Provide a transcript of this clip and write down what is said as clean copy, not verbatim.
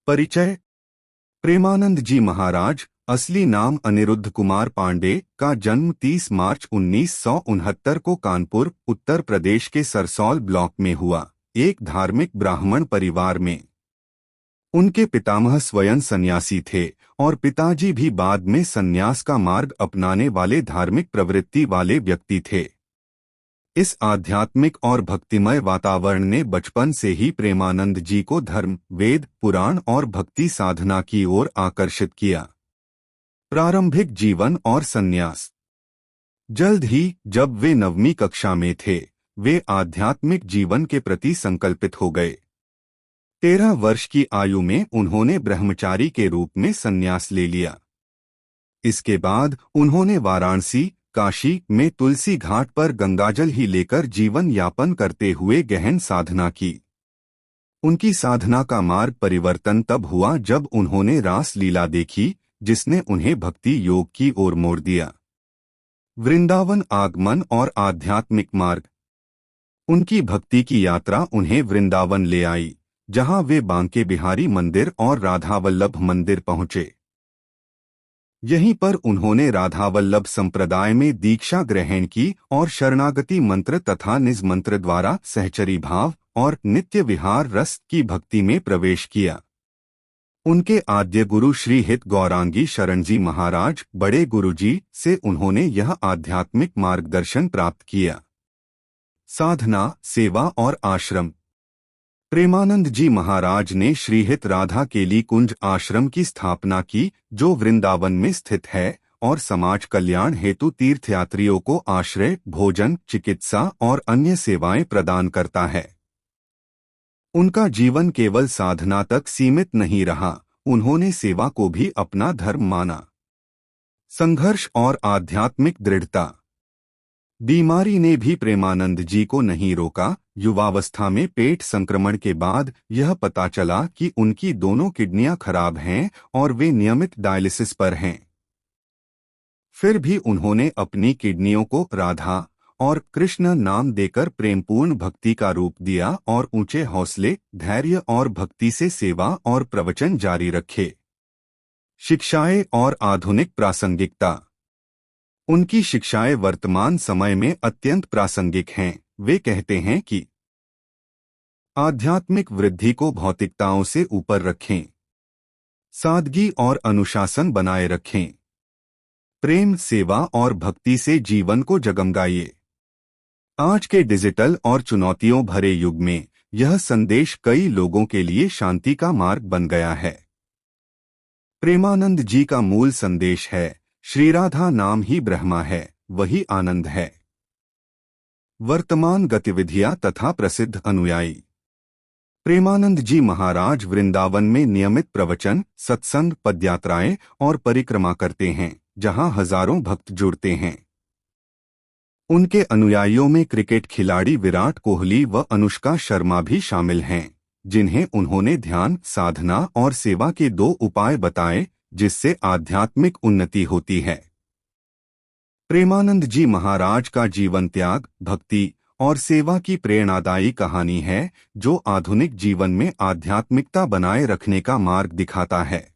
परिचय। प्रेमानंद जी महाराज, असली नाम अनिरुद्ध कुमार पांडे, का जन्म 30 मार्च 1969 को कानपुर, उत्तर प्रदेश के सरसौल ब्लॉक में हुआ, एक धार्मिक ब्राह्मण परिवार में। उनके पितामह स्वयं सन्यासी थे और पिताजी भी बाद में सन्यास का मार्ग अपनाने वाले धार्मिक प्रवृत्ति वाले व्यक्ति थे। इस आध्यात्मिक और भक्तिमय वातावरण ने बचपन से ही प्रेमानंद जी को धर्म, वेद, पुराण और भक्ति साधना की ओर आकर्षित किया। प्रारंभिक जीवन और संन्यास। जल्द ही जब वे 9वीं कक्षा में थे, वे आध्यात्मिक जीवन के प्रति संकल्पित हो गए। 13 वर्ष की आयु में उन्होंने ब्रह्मचारी के रूप में संन्यास ले लिया। इसके बाद उन्होंने वाराणसी, काशी में तुलसी घाट पर गंगाजल ही लेकर जीवन यापन करते हुए गहन साधना की। उनकी साधना का मार्ग परिवर्तन तब हुआ जब उन्होंने रास लीला देखी, जिसने उन्हें भक्ति योग की ओर मोड़ दिया। वृंदावन आगमन और आध्यात्मिक मार्ग। उनकी भक्ति की यात्रा उन्हें वृंदावन ले आई, जहां वे बांके बिहारी मंदिर और राधावल्लभ मंदिर पहुंचे। यहीं पर उन्होंने राधावल्लभ संप्रदाय में दीक्षा ग्रहण की और शरणागति मंत्र तथा निज मंत्र द्वारा सहचरी भाव और नित्य विहार रस की भक्ति में प्रवेश किया। उनके आद्य गुरु श्री हित गौरांगी शरण जी महाराज, बड़े गुरुजी, से उन्होंने यह आध्यात्मिक मार्गदर्शन प्राप्त किया। साधना, सेवा और आश्रम। प्रेमानंद जी महाराज ने श्रीहित राधा केली कुंज आश्रम की स्थापना की, जो वृंदावन में स्थित है और समाज कल्याण हेतु तीर्थयात्रियों को आश्रय, भोजन, चिकित्सा और अन्य सेवाएं प्रदान करता है। उनका जीवन केवल साधना तक सीमित नहीं रहा, उन्होंने सेवा को भी अपना धर्म माना। संघर्ष और आध्यात्मिक दृढ़ता। बीमारी ने भी प्रेमानंद जी को नहीं रोका। युवावस्था में पेट संक्रमण के बाद यह पता चला कि उनकी दोनों किडनियां खराब हैं और वे नियमित डायलिसिस पर हैं। फिर भी उन्होंने अपनी किडनियों को राधा और कृष्ण नाम देकर प्रेमपूर्ण भक्ति का रूप दिया और ऊंचे हौसले, धैर्य और भक्ति से सेवा और प्रवचन जारी रखे। शिक्षाएं और आधुनिक प्रासंगिकता। उनकी शिक्षाएं वर्तमान समय में अत्यंत प्रासंगिक हैं। वे कहते हैं कि आध्यात्मिक वृद्धि को भौतिकताओं से ऊपर रखें, सादगी और अनुशासन बनाए रखें, प्रेम, सेवा और भक्ति से जीवन को जगमगाइए। आज के डिजिटल और चुनौतियों भरे युग में यह संदेश कई लोगों के लिए शांति का मार्ग बन गया है। प्रेमानंद जी का मूल संदेश है, श्री राधा नाम ही ब्रह्मा है, वही आनंद है। वर्तमान गतिविधियां तथा प्रसिद्ध अनुयायी। प्रेमानंद जी महाराज वृंदावन में नियमित प्रवचन, सत्संग, पदयात्राएं और परिक्रमा करते हैं, जहां हजारों भक्त जुड़ते हैं। उनके अनुयायियों में क्रिकेट खिलाड़ी विराट कोहली व अनुष्का शर्मा भी शामिल हैं, जिन्हें उन्होंने ध्यान, साधना और सेवा के 2 उपाय बताए, जिससे आध्यात्मिक उन्नति होती है। प्रेमानंद जी महाराज का जीवन त्याग, भक्ति और सेवा की प्रेरणादायी कहानी है, जो आधुनिक जीवन में आध्यात्मिकता बनाए रखने का मार्ग दिखाता है।